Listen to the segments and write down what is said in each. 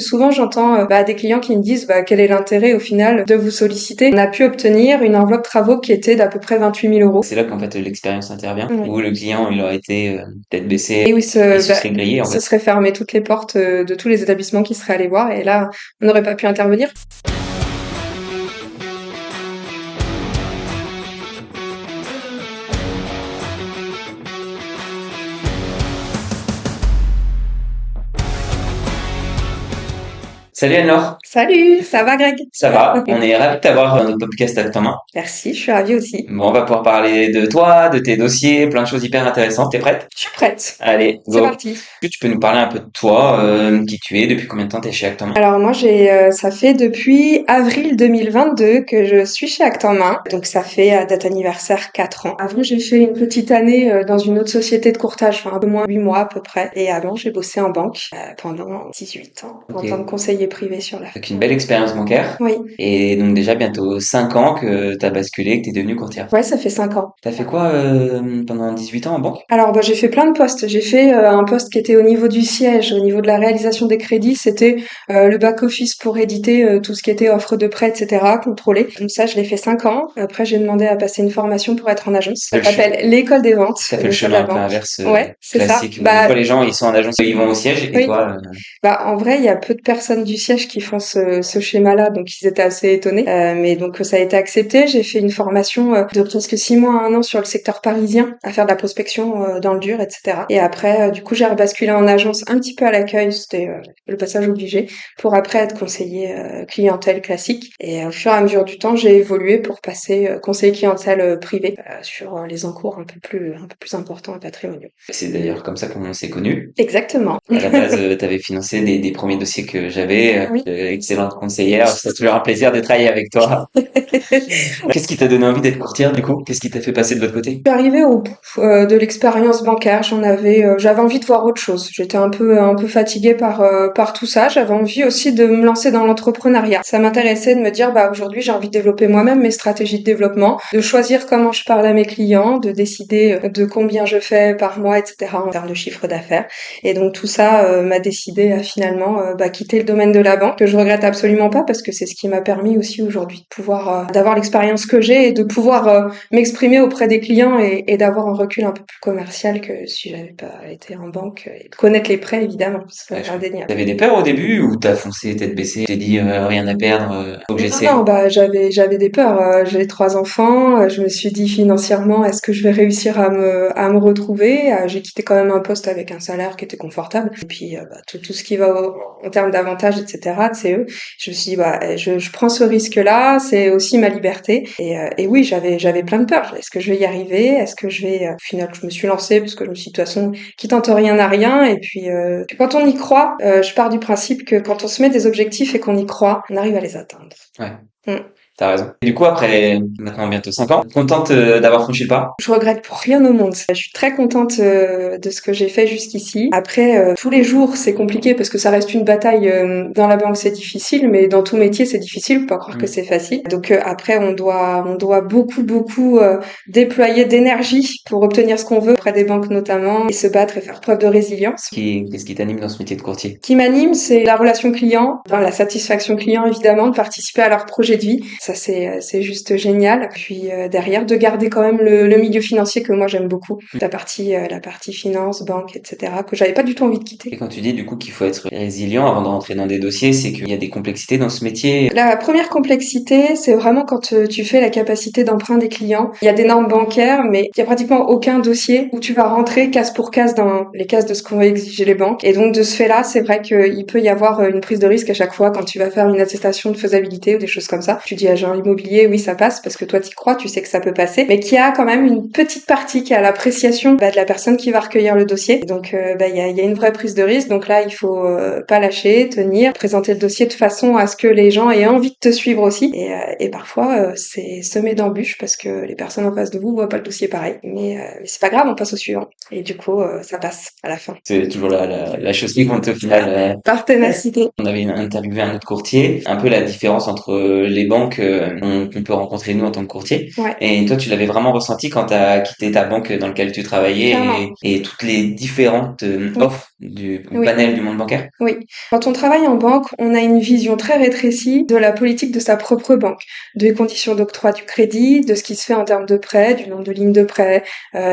Souvent, j'entends des clients qui me disent quel est l'intérêt au final de vous solliciter. On a pu obtenir une enveloppe travaux qui était d'à peu près 28 000 euros. C'est là qu'en fait l'expérience intervient, Oui. où le client il aurait été tête baissée Et oui, et se serait grillé en ce fait. serait fermer toutes les portes de tous les établissements qui seraient allés voir et là, on n'aurait pas pu intervenir. Salut Anne-Laure, Salut, ça va Greg? ça va? On est ravis de t'avoir dans notre podcast avec ta main. Merci, je suis ravie aussi. Bon, on va pouvoir parler de toi, de tes dossiers, plein de choses hyper intéressantes. T'es prête? Je suis prête. Allez, C'est go. parti. Est-ce que tu peux nous parler un peu de toi, qui tu es, depuis combien de temps t'es chez Acte en Main? Alors moi ça fait depuis avril 2022 que je suis chez Acte en Main, donc ça fait à date anniversaire 4 ans. Avant j'ai fait une petite année dans une autre société de courtage, enfin un peu moins 8 mois à peu près, et avant j'ai bossé en banque pendant 18 ans en Ok. tant que conseiller privé sur la. Avec une belle expérience bancaire. Oui, Et donc déjà bientôt 5 ans que t'as basculé, que t'es devenue courtière. ouais ça fait 5 ans. T'as fait quoi pendant 18 ans en banque? Alors j'ai fait plein de postes. J'ai fait un poste qui était au niveau du siège, au niveau de la réalisation des crédits, c'était le back-office pour éditer tout ce qui était offre de prêt, etc., contrôler. Donc ça, je l'ai fait 5 ans. Après, j'ai demandé à passer une formation pour être en agence. Ça s'appelle l'école des ventes, T'as fait le l'école de chemin la un peu banque. inverse, Ouais, c'est ça. classique. Où des fois les gens ils sont en agence, ils vont au siège et Oui. toi, En vrai, il y a peu de personnes du siège qui font ce schéma-là, donc ils étaient assez étonnés. Mais donc ça a été accepté. J'ai fait une formation de presque 6 mois à 1 an sur le secteur parisien, à faire de la prospection dans le dur, etc. Et après, du coup, j'ai rebasculé en agence un petit peu à l'accueil, c'était le passage obligé, pour après être conseiller clientèle classique. Et au fur et à mesure du temps, j'ai évolué pour passer conseiller clientèle privé sur les encours un peu plus importants et patrimoniaux. c'est d'ailleurs comme ça qu'on s'est connus. Exactement. À la base, t'avais financé des premiers dossiers que j'avais, Oui. excellente conseillère. C'est toujours un plaisir de travailler avec toi. Qu'est-ce qui t'a donné envie d'être courtière du coup? Qu'est-ce qui t'a fait passer de l'autre côté? Je suis arrivée au bout de l'expérience bancaire. J'avais envie de voir autre chose. J'étais un peu fatiguée par tout ça. J'avais envie aussi de me lancer dans l'entrepreneuriat. Ça m'intéressait de me dire, aujourd'hui, j'ai envie de développer moi-même mes stratégies de développement, de choisir comment je parle à mes clients, de décider de combien je fais par mois, etc. en termes de chiffre d'affaires. Et donc tout ça m'a décidé à finalement quitter le domaine de la banque, que je regrette absolument pas parce que c'est ce qui m'a permis aussi aujourd'hui de pouvoir d'avoir l'expérience que j'ai et de pouvoir m'exprimer auprès des clients et d'avoir un recul un peu plus commercial que si j'avais pas été en banque et de connaître les prêts évidemment, c'est indéniable. T'avais des peurs au début ou t'as foncé tête baissée? Tu t'es dit rien à perdre, faut que j'essaie. Non, j'avais des peurs. J'ai 3 enfants. Je me suis dit financièrement, est-ce que je vais réussir à me retrouver? J'ai quitté quand même un poste avec un salaire qui était confortable. Et puis tout ce qui va en termes d'avantages, etc. C'est eux. Je me suis dit je prends ce risque-là. C'est aussi ma liberté. Et oui, j'avais plein de peurs. Est-ce que je vais y arriver? Est-ce que je vais? Au final, je me suis lancée parce que je me suis dit de toute façon, qui tente rien n'a rien. Et puis quand on y croit, je pars du principe que quand on se met des objectifs et qu'on y croit, on arrive à les atteindre. Ouais. Mm. T'as raison. Et du coup, après maintenant bientôt 5 ans, contente d'avoir franchi le pas? Je regrette pour rien au monde. Je suis très contente de ce que j'ai fait jusqu'ici. Après, tous les jours, c'est compliqué parce que ça reste une bataille. Dans la banque, c'est difficile, mais dans tout métier, c'est difficile. Faut pas croire que c'est facile. Donc après, on doit beaucoup déployer d'énergie pour obtenir ce qu'on veut auprès des banques notamment et se battre et faire preuve de résilience. Qu'est-ce qui t'anime dans ce métier de courtier? Qui m'anime, c'est la relation client, la satisfaction client évidemment, de participer à leur projet de vie. Ça c'est juste génial. Puis derrière de garder quand même le milieu financier que moi j'aime beaucoup, la partie finance, banque, etc. que j'avais pas du tout envie de quitter. Et quand tu dis du coup qu'il faut être résilient avant de rentrer dans des dossiers, c'est qu'il y a des complexités dans ce métier. La première complexité, c'est vraiment quand tu fais la capacité d'emprunt des clients. Il y a des normes bancaires, mais il y a pratiquement aucun dossier où tu vas rentrer case pour case dans les cases de ce qu'ont exigé les banques. Et donc de ce fait-là, c'est vrai qu'il peut y avoir une prise de risque à chaque fois quand tu vas faire une attestation de faisabilité ou des choses comme ça. Tu dis à agent immobilier, oui ça passe parce que toi t'y crois, tu sais que ça peut passer, mais qu'il y a quand même une petite partie qui est à l'appréciation de la personne qui va recueillir le dossier. Et donc il y a une vraie prise de risque. Donc là il faut pas lâcher, tenir, présenter le dossier de façon à ce que les gens aient envie de te suivre aussi. Et parfois c'est semé d'embûches parce que les personnes en face de vous voient pas le dossier pareil. Mais c'est pas grave, on passe au suivant. Et du coup ça passe à la fin. C'est toujours la chose qui compte au final. Par ténacité. On avait interviewé un autre courtier, un peu la différence entre les banques qu'on peut rencontrer nous en tant que courtier. Ouais. Et toi, tu l'avais vraiment ressenti quand tu as quitté ta banque dans laquelle tu travaillais Clairement. et toutes les différentes Oui. offres du Oui. panel du monde bancaire? Oui, quand on travaille en banque, on a une vision très rétrécie de la politique de sa propre banque, des conditions d'octroi du crédit, de ce qui se fait en termes de prêt, du nombre de lignes de prêt,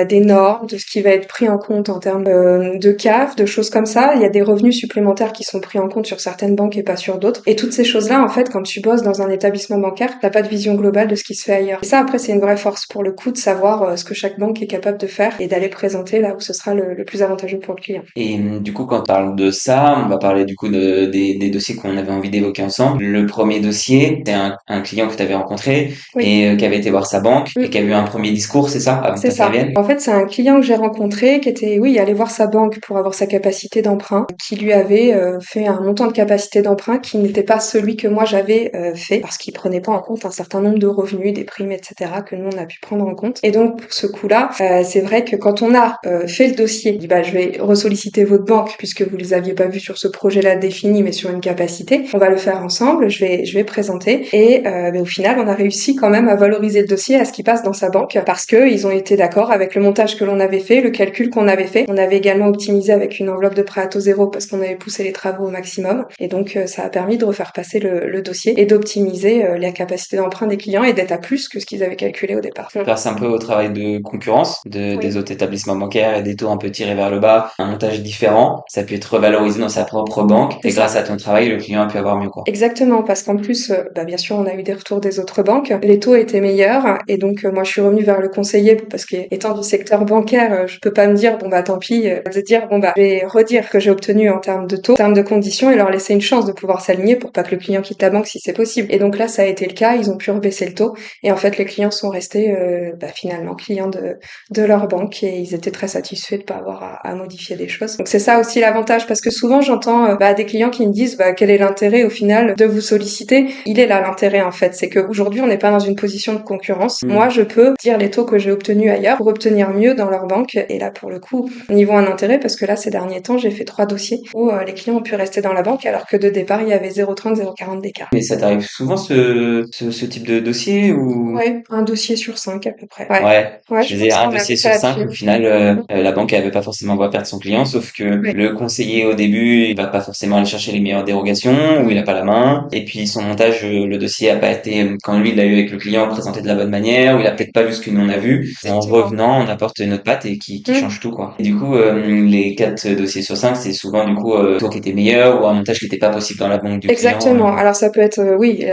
des normes, de ce qui va être pris en compte en termes de CAF, de choses comme ça. Il y a des revenus supplémentaires qui sont pris en compte sur certaines banques et pas sur d'autres. Et toutes ces choses-là, en fait, quand tu bosses dans un établissement bancaire, t'as pas de vision globale de ce qui se fait ailleurs. Et ça, après, c'est une vraie force pour le coup de savoir ce que chaque banque est capable de faire et d'aller présenter là où ce sera le plus avantageux pour le client. Et du coup, quand on parle de ça, on va parler du coup des dossiers qu'on avait envie d'évoquer ensemble. Le premier dossier, c'est un client que tu avais rencontré Oui. et qui avait été voir sa banque et qui a Mm. eu un premier discours, c'est ça, avant que C'est ta ça. vienne? En fait, c'est un client que j'ai rencontré qui était, oui, allé voir sa banque pour avoir sa capacité d'emprunt, qui lui avait fait un montant de capacité d'emprunt qui n'était pas celui que moi j'avais fait, parce qu'il prenait pas en compte un certain nombre de revenus, des primes, etc., que nous on a pu prendre en compte. Et donc pour ce coup-là, c'est vrai que quand on a fait le dossier, dit bah je vais ressolliciter votre banque puisque vous les aviez pas vus sur ce projet-là défini, mais sur une capacité, on va le faire ensemble. Je vais présenter et mais au final, on a réussi quand même à valoriser le dossier à ce qui passe dans sa banque parce que ils ont été d'accord avec le montage que l'on avait fait, le calcul qu'on avait fait. On avait également optimisé avec une enveloppe de prêt à taux zéro parce qu'on avait poussé les travaux au maximum. Et donc, ça a permis de refaire passer le dossier et d'optimiser la capacité d'emprunt des clients et d'être à plus que ce qu'ils avaient calculé au départ. Grâce un peu au travail de concurrence des Oui. autres établissements bancaires et des taux un peu tirés vers le bas, un montage différent, ça a pu être revalorisé dans sa propre banque C'est et grâce ça. à ton travail, le client a pu avoir mieux, quoi. Exactement, parce qu'en plus, bah, bien sûr, on a eu des retours des autres banques. Les taux étaient meilleurs et donc moi je suis revenue vers le conseiller parce qu'étant du secteur bancaire, je peux pas me dire bon bah tant pis, de dire bon bah je vais redire ce que j'ai obtenu en termes de taux, en termes de conditions et leur laisser une chance de pouvoir s'aligner pour pas que le client quitte la banque si c'est possible. Et donc là ça a été le cas, ils ont pu rebaisser le taux et en fait les clients sont restés bah, finalement clients de leur banque et ils étaient très satisfaits de pas avoir à modifier des choses. Donc c'est ça aussi l'avantage parce que souvent j'entends bah, des clients qui me disent bah quel est l'intérêt au final de vous solliciter. Il est là l'intérêt en fait, c'est qu'aujourd'hui on n'est pas dans une position de concurrence. Moi je peux dire les taux que j'ai obtenus ailleurs pour obtenir mieux dans leur banque et là pour le coup ils voient un intérêt parce que là ces derniers temps j'ai fait 3 dossiers où les clients ont pu rester dans la banque alors que de départ il y avait 0,30 0,40 d'écart. Mais ça t'arrive souvent ce type de dossier ou? Ouais, un dossier sur 5 à peu près. Ouais. Ouais, Ouais, je je faisais pense un qu'on est à dossier peu près sur cinq. Au là-dessus. final, la banque elle avait pas forcément envie de perdre son client, sauf que Ouais. le conseiller au début, il va pas forcément aller chercher les meilleures dérogations ou il a Mm. pas la main. Et puis son montage, le dossier a pas été quand lui il l'a eu avec le client présenté de la bonne manière ou il a peut-être pas vu ce que nous on a vu. Et en Exactement. revenant, on apporte notre patte et qui Mm. change tout quoi. Et du coup, les 4 dossiers sur 5, c'est souvent du coup toi qui était meilleur ou un montage qui était pas possible dans la banque du client. Exactement. Alors ça peut être, oui,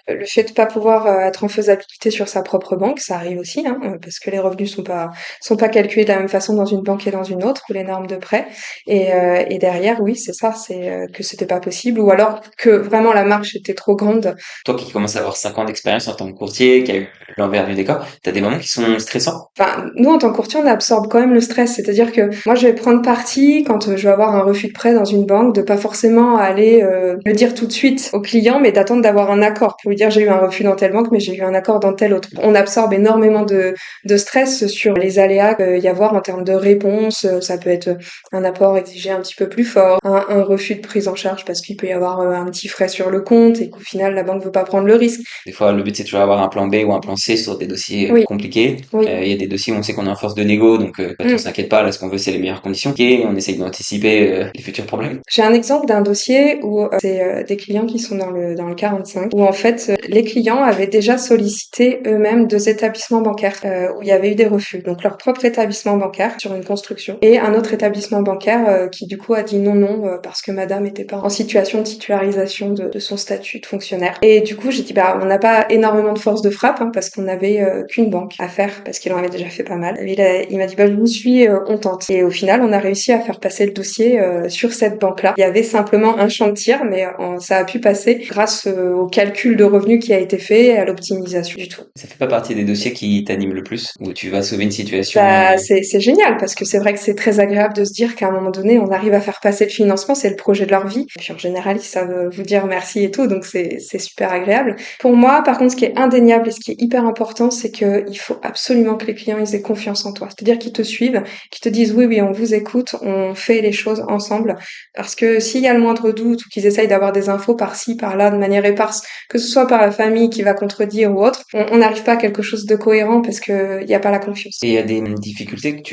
le fait de pas pouvoir être en faisabilité sur sa propre banque, ça arrive aussi, hein, parce que les revenus sont pas calculés de la même façon dans une banque et dans une autre, ou les normes de prêt. Et derrière, oui, c'est ça, c'est que c'était pas possible, ou alors que vraiment la marche était trop grande. Toi qui commences à avoir 5 ans d'expérience en tant que courtier, qui a eu l'envers du décor, t'as des moments qui sont stressants? Enfin, nous, en tant que courtier, on absorbe quand même le stress. C'est-à-dire que moi, je vais prendre parti quand je vais avoir un refus de prêt dans une banque, de pas forcément aller le dire tout de suite au client, mais d'attendre d'avoir un accord pour lui dire j'ai eu un refus dans telle banque, mais j'ai eu un accord dans telle autre. On absorbe énormément de stress sur les aléas qu'il y avoir en termes de réponse. Ça peut être un apport exigé un petit peu plus fort, un refus de prise en charge parce qu'il peut y avoir un petit frais sur le compte et qu'au final, la banque veut pas prendre le risque. Des fois, le but, c'est toujours d'avoir un plan B ou un plan C sur des dossiers Oui, compliqués. oui. Il y a des dossiers où on sait qu'on est en force de négo, donc on Mm. s'inquiète pas. Là, ce qu'on veut, c'est les meilleures conditions. Et on essaye d'anticiper les futurs problèmes. J'ai un exemple d'un dossier où c'est des clients qui sont dans le 45, où en fait les clients avaient déjà sollicité eux-mêmes 2 établissements bancaires où il y avait eu des refus. Donc leur propre établissement bancaire sur une construction et un autre établissement bancaire qui du coup a dit non parce que madame n'était pas en situation de titularisation de son statut de fonctionnaire. Et du coup j'ai dit bah on n'a pas énormément de force de frappe hein, parce qu'on n'avait qu'une banque à faire parce qu'il en avait déjà fait pas mal. Et il m'a dit bah je vous suis, on tente. Et au final on a réussi à faire passer le dossier sur cette banque-là. Il y avait simplement un champ de tir, mais ça a pu passer grâce au calcul de revenus qui a été fait et à l'optimisation du tout. Ça fait pas partie des dossiers qui t'animent le plus, où tu vas sauver une situation. Bah, c'est génial parce que c'est vrai que c'est très agréable de se dire qu'à un moment donné, on arrive à faire passer le financement, c'est le projet de leur vie. Et puis en général, ils savent vous dire merci et tout, donc c'est super agréable. Pour moi, par contre, ce qui est indéniable et ce qui est hyper important, c'est que il faut absolument que les clients ils aient confiance en toi. C'est-à-dire qu'ils te suivent, qu'ils te disent oui, oui, on vous écoute, on fait les choses ensemble. Parce que s'il y a le moindre doute ou qu'ils essayent d'avoir des infos par-ci, par-là, de manière éparse, que ce soit par la famille qui va contredire ou autre, on n'arrive pas à quelque chose de cohérent parce que il n'y a pas la confiance. Et il y a des difficultés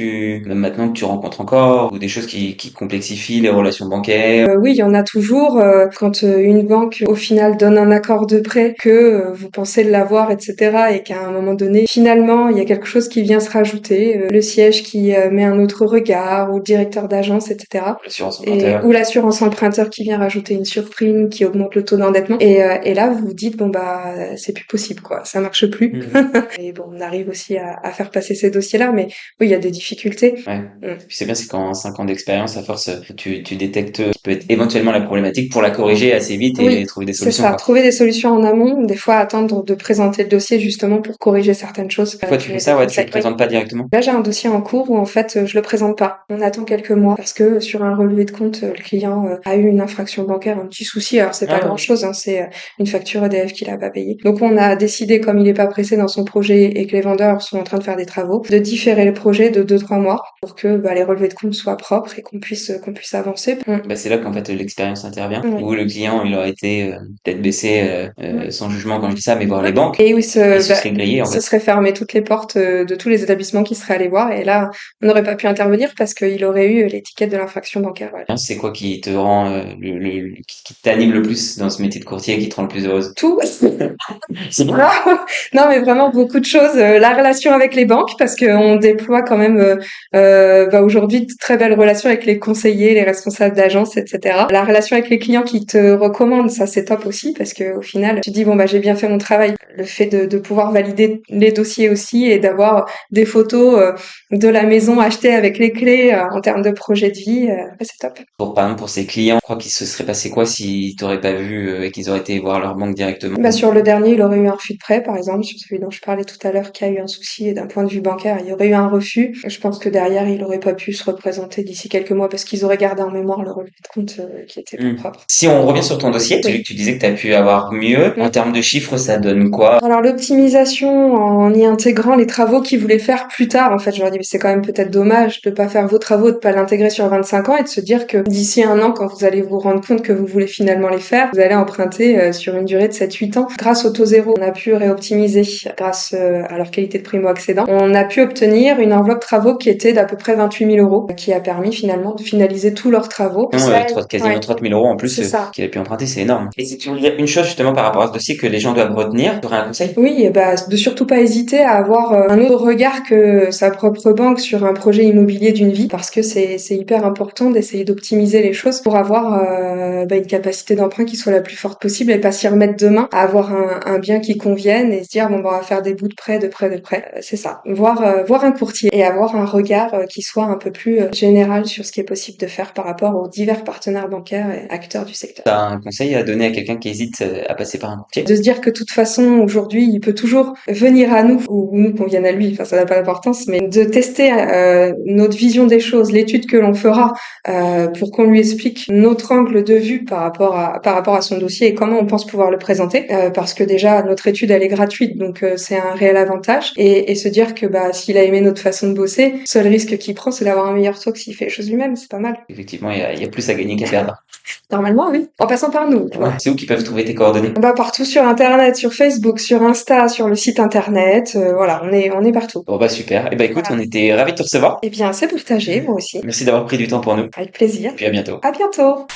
même maintenant que tu rencontres encore, ou des choses qui complexifie les relations bancaires. Oui, il y en a toujours. Quand une banque, au final, donne un accord de prêt que vous pensez l'avoir, etc., et qu'à un moment donné, finalement, il y a quelque chose qui vient se rajouter, le siège qui met un autre regard, ou le directeur d'agence, etc. L'assurance emprunteur. Ou l'assurance emprunteur qui vient rajouter une surprime, qui augmente le taux d'endettement. Et là, vous vous dites, bon bah, c'est plus possible, quoi. Ça marche plus. Et bon, on arrive aussi à faire passer ces dossiers-là, mais oui, il y a des difficultés. Ouais. Puis c'est bien, c'est qu'en 5 ans d'expérience, à force, tu détectes ce qui peut être éventuellement la problématique pour la corriger assez vite et Oui, trouver des c'est solutions, ça. quoi. Trouver des solutions en amont, des fois attendre de présenter le dossier justement pour corriger certaines choses. Des fois, tu fais Et ça, des ouais, tu le conseils. Oui. présentes pas directement. Là, j'ai un dossier en cours où en fait, je le présente pas. On attend quelques mois parce que sur un relevé de compte, le client a eu une infraction bancaire, un petit souci. Alors c'est pas Ah, grand-chose, hein, c'est une facture EDF qu'il a pas payée. Donc on a décidé, comme il est pas pressé dans son projet et que les vendeurs sont en train de faire des travaux, de différer le projet de 2-3 mois pour que les relevés de compte soient propres et qu'on puisse avancer. bah c'est là qu'en fait l'expérience intervient, Oui. où le client il aurait été tête baissée, sans jugement quand je dis ça, mais voir les banques, Et oui, il se serait grillé en se fait. serait fermé toutes les portes de tous les établissements qui seraient allés voir. Et là, on n'aurait pas pu intervenir parce qu'il aurait eu l'étiquette de l'infraction bancaire. Voilà. C'est quoi qui te rend qui t'anime le plus dans ce métier de courtier, qui te rend le plus heureuse? Tout. C'est bon. Non, mais vraiment beaucoup de choses. La relation avec les banques, parce qu'on déploie quand même aujourd'hui de très belles relations avec les conseillers, les responsables d'agence, etc. La relation avec les clients qui te recommandent, ça c'est top aussi, parce que au final, tu dis bon bah j'ai bien fait mon travail. Le fait de pouvoir valider les dossiers aussi et d'avoir des photos de la maison achetée avec les clés en termes de projet de vie, c'est top. Par exemple, pour ces clients, je crois qu'il se serait passé quoi s'ils t'auraient pas vu et qu'ils auraient été voir leur banque directement? Bah, sur le dernier, il aurait eu un refus de prêt, par exemple, sur celui dont je parlais tout à l'heure, qui a eu un souci d'un point de vue bancaire, il y aurait eu un refus. Je pense que derrière, il aurait pas pu se représenter d'ici quelques mois parce qu'ils auraient gardé en mémoire le relevé de compte qui était pas propre. Si on revient sur ton dossier, celui Oui. que tu disais que tu as pu avoir mieux, en termes de chiffres, ça donne quoi? Alors l'optimisation en y intégrant les travaux qu'ils voulaient faire plus tard, en fait, je leur dis mais c'est quand même peut-être dommage de pas faire vos travaux, de pas l'intégrer sur 25 ans et de se dire que d'ici un an, quand vous allez vous rendre compte que vous voulez finalement les faire, vous allez emprunter sur une durée de 7-8 ans. Grâce au taux zéro, on a pu réoptimiser grâce à leur qualité de primo-accédant. On a pu obtenir une enveloppe travaux qui était d'à peu près 28 000 euros, qui a permis finalement de finaliser tous leurs travaux. Quasiment 30 000 euros en plus C'est ça. qu'il a pu emprunter, c'est énorme. Et si tu veux dire une chose justement par rapport à ce dossier que les gens doivent retenir, tu aurais un conseil? Oui, et bah, de surtout pas hésiter à avoir un autre regard que sa propre banque sur un projet immobilier d'une vie, parce que c'est hyper important d'essayer d'optimiser les choses pour avoir une capacité d'emprunt qui soit la plus forte possible et pas s'y remettre demain, à avoir un bien qui convienne et se dire bon bah on va faire des bouts de prêt, de prêt, de prêt. C'est ça. Voir un courtier et avoir un regard qui soit un peu plus général sur ce qui est possible de faire par rapport aux divers partenaires bancaires et acteurs du secteur. T'as un conseil à donner à quelqu'un qui hésite à passer par un courtier? De se dire que de toute façon aujourd'hui il peut toujours venir à nous ou nous qu'on vienne à lui, enfin ça n'a pas d'importance, mais de tester notre vision des choses, l'étude que l'on fera pour qu'on lui explique notre angle de vue par rapport à son dossier et comment on pense pouvoir le présenter, parce que déjà notre étude elle est gratuite donc c'est un réel avantage et se dire que s'il a aimé notre façon de bosser, seul risque qu'il prend c'est d'avoir un meilleur taux que s'il fait les choses lui-même, c'est pas mal. Effectivement, il y a plus à gagner qu'à perdre. Normalement oui, en passant par nous. Ouais. C'est où qu'ils peuvent trouver tes coordonnées? Partout sur internet, sur Facebook, sur Insta, sur le site internet, voilà, on est partout. Bon bah super. Et bah écoute, Voilà. on était ravis de te recevoir. Eh bien, c'est partagé, moi aussi. Merci d'avoir pris du temps pour nous. Avec plaisir. Puis à bientôt. À bientôt.